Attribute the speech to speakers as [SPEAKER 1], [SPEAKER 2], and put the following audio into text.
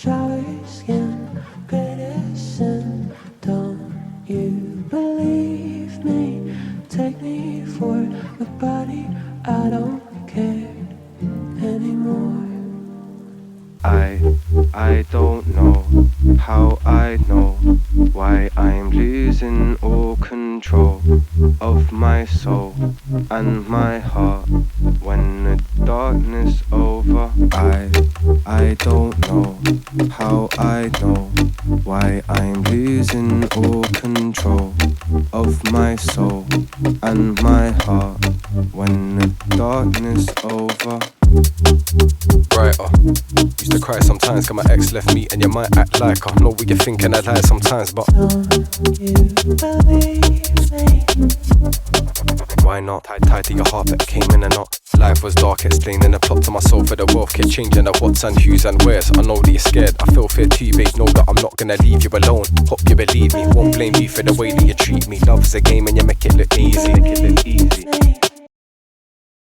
[SPEAKER 1] shower skin, greatest sin. Don't you believe me? Take me for a body, I don't care anymore.
[SPEAKER 2] I don't know how I know why I'm losing all control of my soul and my heart when the darkness over. I don't know how I know why I'm losing all control of my soul and my heart when the darkness over. Right, used to cry sometimes, cause my ex left me and you might act like I know what you're thinking, I lie sometimes, but
[SPEAKER 1] don't you believe me?
[SPEAKER 2] Why not? Tied to your heart that came in and out. Life was dark, explaining the plot to myself for the wealth, kept changing the what's and who's and where's. I know that you're scared, I feel fear too, babe, know that I'm not gonna leave you alone. Hope you believe me, won't blame you for the way that you treat me. Love's a game and you make it look easy.